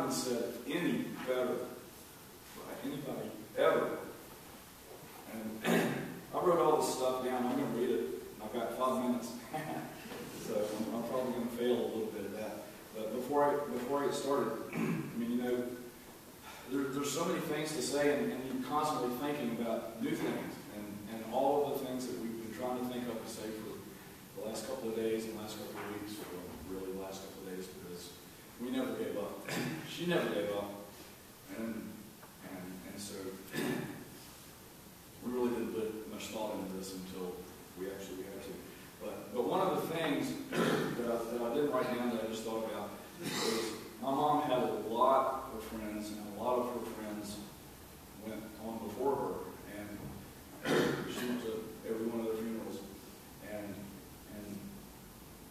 been said any better by anybody ever. And I wrote all this stuff down. I'm going to read it. I've got 5 minutes. So I'm probably going to fail a little bit at that. But before I get started, I mean, you know, there's so many things to say, and you're constantly thinking about new things, and all of the things that we've been trying to think of to say for the last couple of days and the last couple of weeks, or really the last couple of days, because we never gave up. She never gave up. And so we really didn't put much thought into this until we actually had to. But one of the things that I didn't write down that I just thought about was my mom had a lot of friends, and a lot of her friends went on before her, and she went to every one of their funerals, and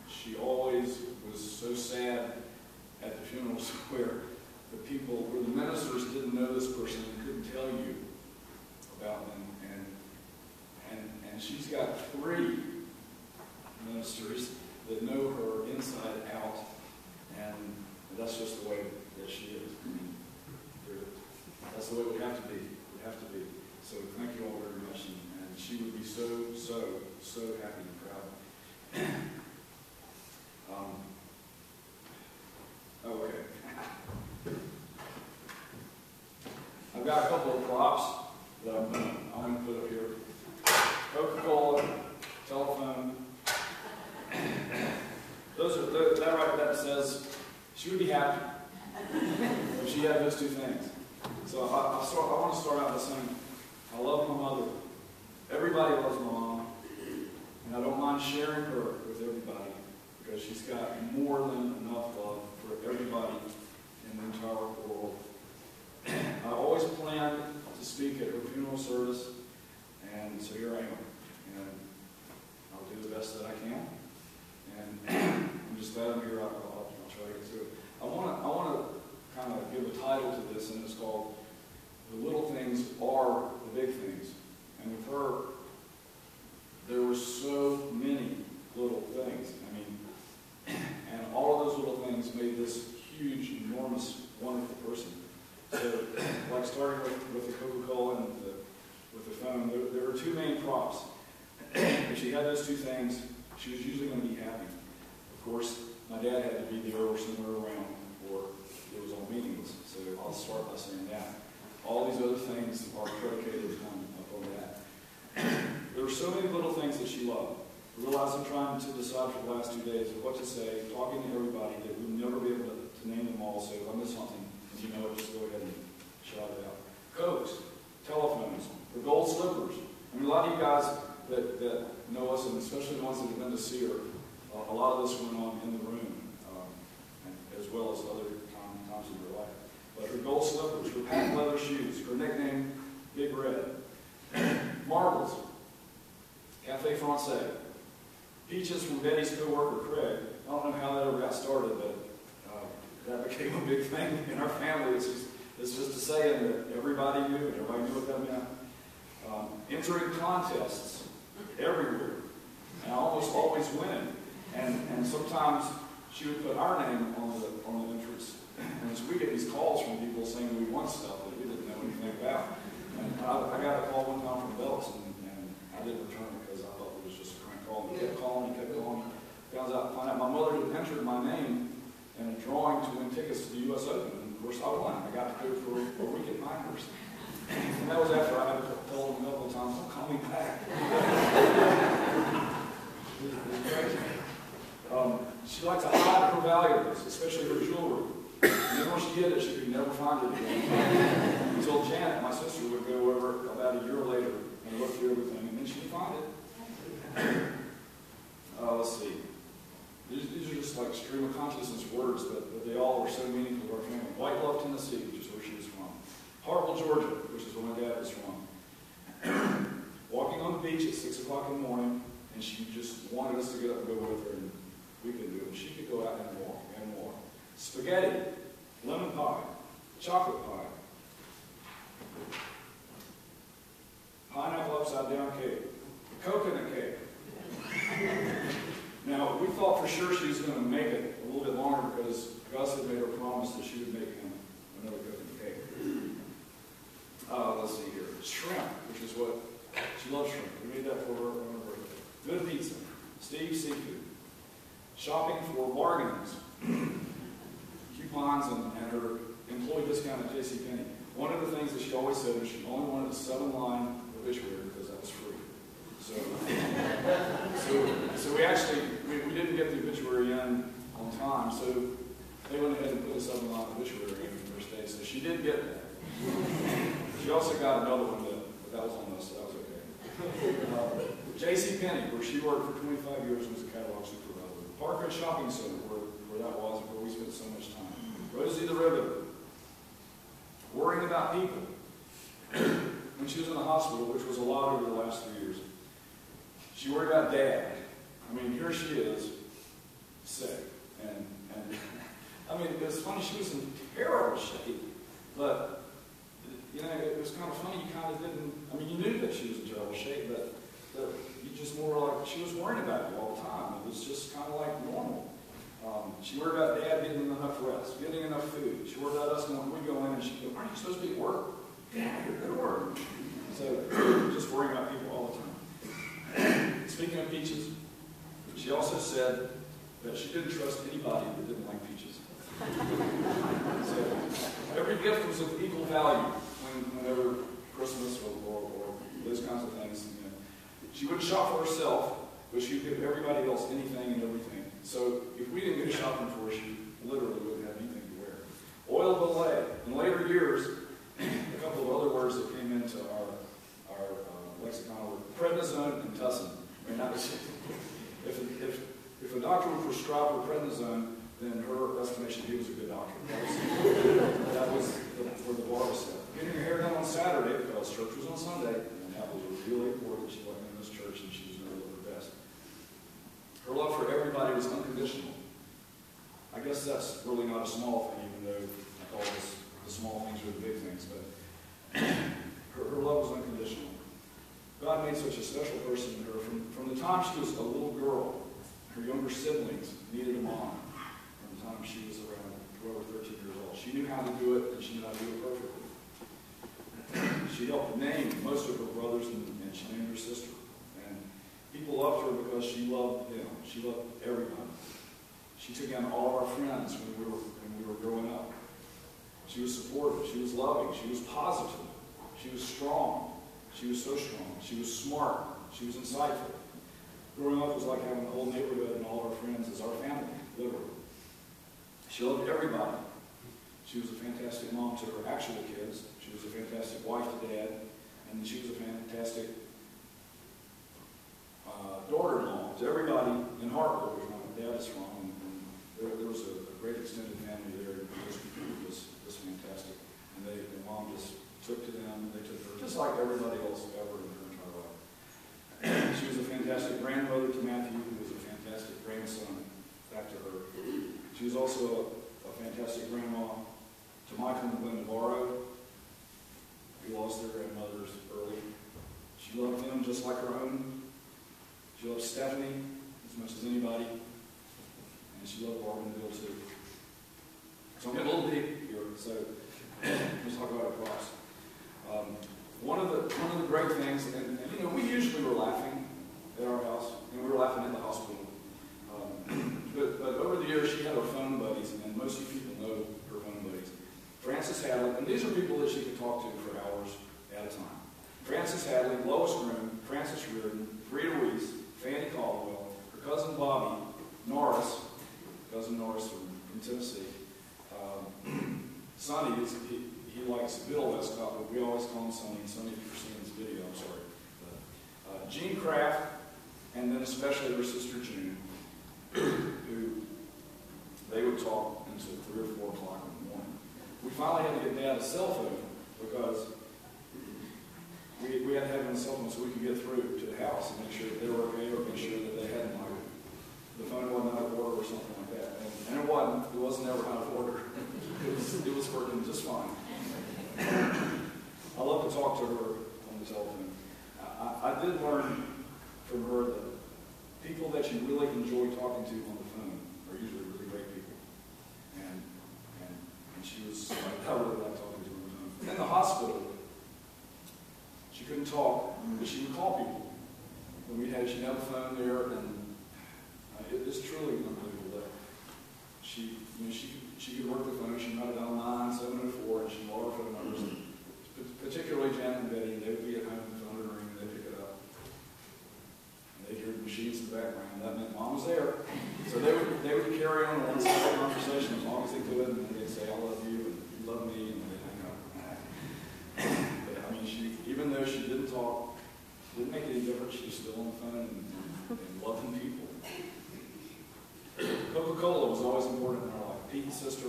she always was so sad at the funerals where the ministers didn't know this person and couldn't tell you about them, and she's got 3 ministers that know her inside out, and that's just the way that she is. I mean, that's the way it would have to be. It would have to be. So thank you all very much, and she would be so happy and proud. Okay. I've got a couple of props that I'm going to put up here. Coca-Cola, telephone. That says she would be happy if she had those 2 things. So I want to start out by saying I love my mother. Everybody loves my mom, and I don't mind sharing her with everybody because she's got more than enough love for everybody in the entire world. I always planned to speak at her funeral service, and so here I am, and I'll do the best that I can. And I'm just glad I'm here. I'll try to get through it. I want to kind of give a title to this, and it's called "The Little Things Are the Big Things." And with her, there were so many little things. I mean, and all of those little things made this huge, enormous, wonderful person. So, like starting with the Coca-Cola and with the phone, there were 2 main props. If she had those 2 things, she was usually going to be happy. Of course, my dad had to be there or somewhere around, or it was all meaningless. So I'll start by saying that. All these other things are predicated upon that. There were so many little things that she loved. I realized I'm trying to decide for the last 2 days of what to say, talking to everybody, that we'll never be able to name them all. So if I miss something, you know it, just go ahead and shout it out. Cokes, telephones, the gold slippers. I mean, a lot of you guys that know us, and especially the ones that have been to see her, a lot of this went on in the room, as well as other times in her life. But her gold slippers, her patent leather shoes, her nickname, Big Red. Marbles, Cafe Francais. Peaches from Betty's co-worker, Craig. I don't know how that ever got started, but that became a big thing in our family. It's just a saying that everybody knew, and everybody knew what that meant. Entering contests everywhere, and I almost always win. And sometimes she would put our name on the entrance. And so we get these calls from people saying we won stuff that we didn't know anything about. And I got a call one time from Bellis, and I didn't return it because I thought it was just a crank call. He kept calling, he kept calling. Found out my mother had entered my name in a drawing to win tickets to the U.S. Open. And of course I won. I got to go for a week at Miners. And that was after I had told him a couple of times, "Don't call me back." She liked to hide her valuables, especially her jewelry. And then when she did it, she could never find it again. Until Janet, my sister, would go over about a year later and look through everything, and then she'd find it. Let's see. These are just like stream of consciousness words, but they all are so meaningful to our family. White Bluff, Tennessee, which is where she was from. Hartwell, Georgia, which is where my dad was from. Walking on the beach at 6 o'clock in the morning, and she just wanted us to get up and go with her, and we could do it. She could go out and walk and walk. Spaghetti, lemon pie, chocolate pie, pineapple upside down cake, coconut cake. Now, we thought for sure she was going to make it a little bit longer because Gus had made her promise that she would make him Steve Seafood. Shopping for bargains, coupons, and her employee discount at JCPenney. One of the things that she always said was she only wanted a 7-line obituary because that was free. So we actually, we didn't get the obituary in on time, so they went ahead and put a 7-line obituary in the first day. So she did get that. She also got another one, but that was on us, so that was okay. JCPenney, where she worked for 25 years, was a catalog supervisor. Parkridge Shopping Center, where that was, where we spent so much time. Rosie the Riveter, worrying about people. When she was in the hospital, which was a lot over the last 3 years, she worried about Dad. I mean, here she is, sick. And I mean, it's funny, she was in terrible shape, but, you know, it was kind of funny, you kind of didn't, I mean, you knew that she was in terrible shape, but you just more like, she was worrying about you all the time. It was just kind of like normal. She worried about Dad getting enough rest, getting enough food. She worried about us when we go in and she'd go, aren't you supposed to be at work? Dad, you're good at work. So, just worrying about people all the time. Speaking of peaches, she also said that she didn't trust anybody that didn't like peaches. So, every gift was of equal value whenever Christmas or those kinds of things. You know. She wouldn't shop for herself, but she would give everybody else anything and everything. So if we didn't go shopping for her, she literally wouldn't have anything to wear. Oil belay. In later years, a couple of other words that came into our lexicon were prednisone and tussin. I mean, if a doctor would prescribe her prednisone, then her estimation, he was a good doctor. That was where the bar was set. Getting her hair done on Saturday because church was on Sunday, and that was really important. She wasn't in this church, and she was going to look her best. Her love for everybody was unconditional. I guess that's really not a small thing, even though I call this the small things or the big things, but her love was unconditional. God made such a special person in her. From the time she was a little girl, her younger siblings needed a mom. From the time she was around 12 or 13 years old. She knew how to do it, and she knew how to do it perfectly. She helped name most of her brothers, and she named her sister. And people loved her because she loved them. She loved everybody. She took in all of our friends when we were growing up. She was supportive. She was loving. She was positive. She was strong. She was so strong. She was smart. She was insightful. Growing up was like having the whole neighborhood and all of our friends as our family, literally. She loved everybody. She was a fantastic mom to her actual kids. She was a fantastic wife to Dad. And she was a fantastic daughter-in-law to everybody in Hartford, which my dad is from. And there was a great extended family there. And those people were just fantastic. And their mom just took to them. They took her just like everybody else ever in her entire life. She was a fantastic grandmother to Matthew, who was a fantastic grandson back to her. She was also a fantastic grandma to Michael and Gwen Navarro, who lost their grandmothers early. She loved them just like her own. She loved Stephanie as much as anybody. And she loved Barb and Bill too. So I'm getting a little deep here, so let's talk about our cross. One of the great things, and you know, we usually were laughing at our house, and we were laughing at the hospital. But over the years, she had her phone buddies, and most of you people know her phone buddies. Frances Hadley, and these are people that she could talk to for hours at a time. Frances Hadley, Lois Groom, Frances Reardon, Frida Weiss, Fanny Caldwell, her cousin Bobby, Norris, cousin Norris from Tennessee. Sonny, he likes Bill Westcott, but we always call him Sonny. Sonny, if you're seeing this video, I'm sorry. Jean Kraft, and then especially her sister June, who they would talk until 3 or 4 o'clock in the morning. We finally had to get Dad a cell phone because we had to have him a cell phone so we could get through to the house and make sure that they were okay, or make sure that they hadn't, like, the phone wasn't out of order or something like that. And it wasn't. It wasn't ever out of order. It was working just fine. I love to talk to her on the telephone. I did learn from her that people that you really enjoy talking to on the phone are usually really great people. And she was, I really liked talking to her on the phone. In the hospital, she couldn't talk, but she would call people. When she'd have a phone there, and It's truly unbelievable that she could work the phone. She might have dialed 9704, and she'd log her phone numbers. Particularly Janet and Betty, they would be at home, the phone would ring, and they'd pick it up. And they'd hear the machines in the background. That meant Mom was there. So they would carry on one side of the conversation as long as they could, and they'd say, I love you, and you love me, and they'd hang up. But, I mean, even though she didn't talk, it didn't make any difference. She was still on the phone and loving people. Coca-Cola was always important in our life. Pete's sister,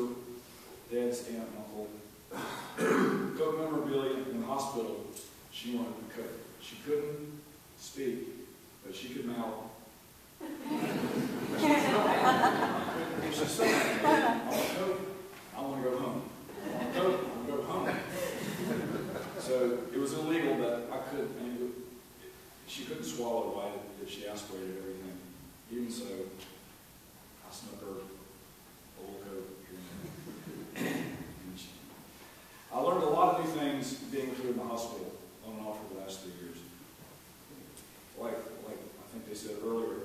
Dad's aunt and uncle. Coke memorabilia in the hospital, she wanted to Coke. She couldn't speak, but she could mouth. If she said, I want Coke, I want to go home. I want Coke, I want to go home. So it was illegal, but she couldn't swallow right if she aspirated everything. Even so, I snuck her a little Coke. I learned a lot of new things being with her in the hospital on and off for the last 3 years. Like I think they said earlier,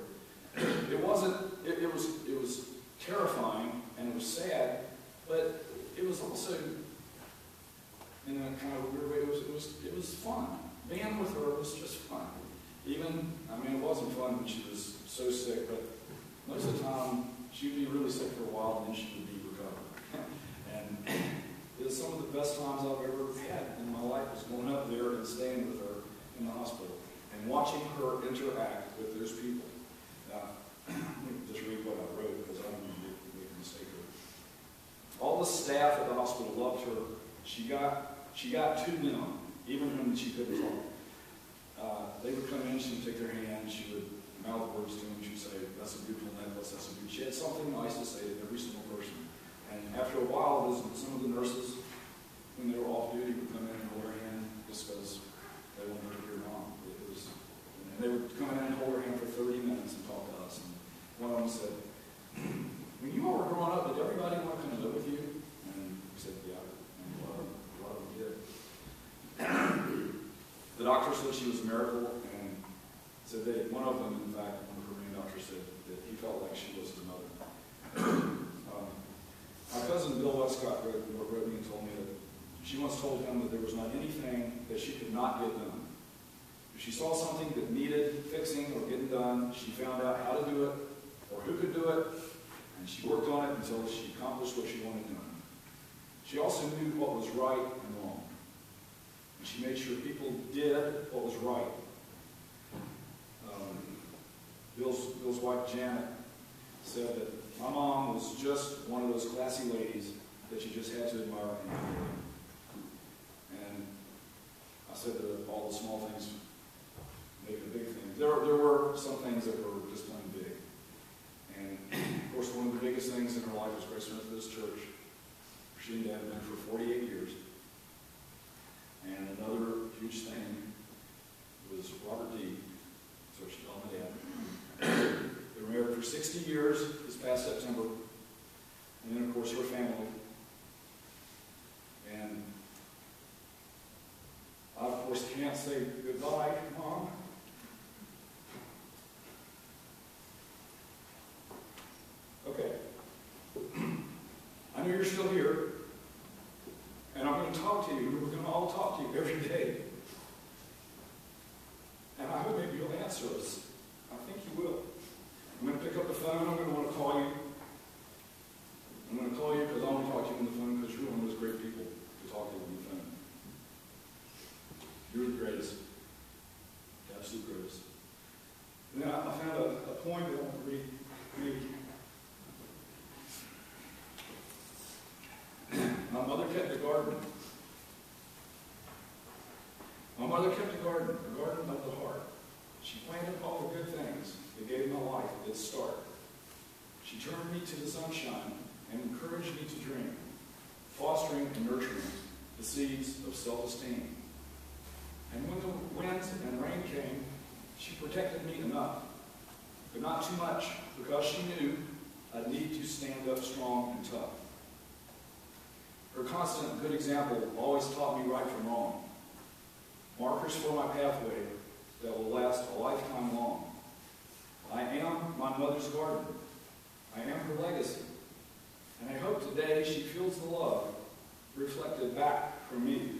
it was terrifying and it was sad, but it was also, in a kind of weird way, it was fun. Being with her was just fun. It wasn't fun when she was so sick, but most of the time she'd be really sick for a while and then she would be recovered. And it was some of the best times I've ever had in my life was going up there and staying with her in the hospital and watching her interact with those people. Let me just read what I wrote because I don't want to make a mistake here. All the staff at the hospital loved her. She got to them, even when she couldn't talk. They would come in, she would take their hand, she would mouth words to them, she would say, that's a beautiful necklace, that's a beautiful. She had something nice to say to every single person. And after a while, some of the nurses, when they were off duty, would come in and hold her hand just because they wanted her to hear Mom. And they would come in and hold her hand for 30 minutes and talk to us. And one of them said, when you all were growing up, did everybody want to come and live with you? And we said, yeah. And a lot of them did. The doctor said she was a miracle, and said that one of them, in fact, one of her main doctors said that he felt like she was his mother. My cousin Bill Westcott wrote me and told me that she once told him that there was not anything that she could not get done. If she saw something that needed fixing or getting done, she found out how to do it or who could do it, and she worked on it until she accomplished what she wanted done. She also knew what was right and wrong. And she made sure people did what was right. Bill's wife, Janet, said that my mom was just one of those classy ladies that you just had to admire and admire. And I said that all the small things make a big thing. There were some things that were just plain big. And, of course, one of the biggest things in her life was Grace Methodist Church. She and Dad had been for 48 years. And another huge thing was Robert D. So she called my dad. They were married for 60 years this past September. And then, of course, her family. And I, of course, can't say goodbye, Mom. Okay. I know you're still here. And I'm going to talk to you. We're going to all talk to you every day. And I hope maybe you'll answer us. I think you will. I'm going to pick up the phone. I'm going to want to call you. I'm going to call you because I want to talk to you on the phone because you're one of those great people to talk to on the phone. You're the greatest. The absolute greatest. And then I found a poem that I want to read. My mother kept a garden. My mother kept a garden of the heart. She planted all the good things that gave my life its start. She turned me to the sunshine and encouraged me to dream, fostering and nurturing the seeds of self-esteem. And when the winds and rain came, she protected me enough, but not too much, because she knew I'd need to stand up strong and tough. Her constant good example always taught me right from wrong, markers for my pathway that will last a lifetime long. I am my mother's garden. I am her legacy. And I hope today she feels the love reflected back from me.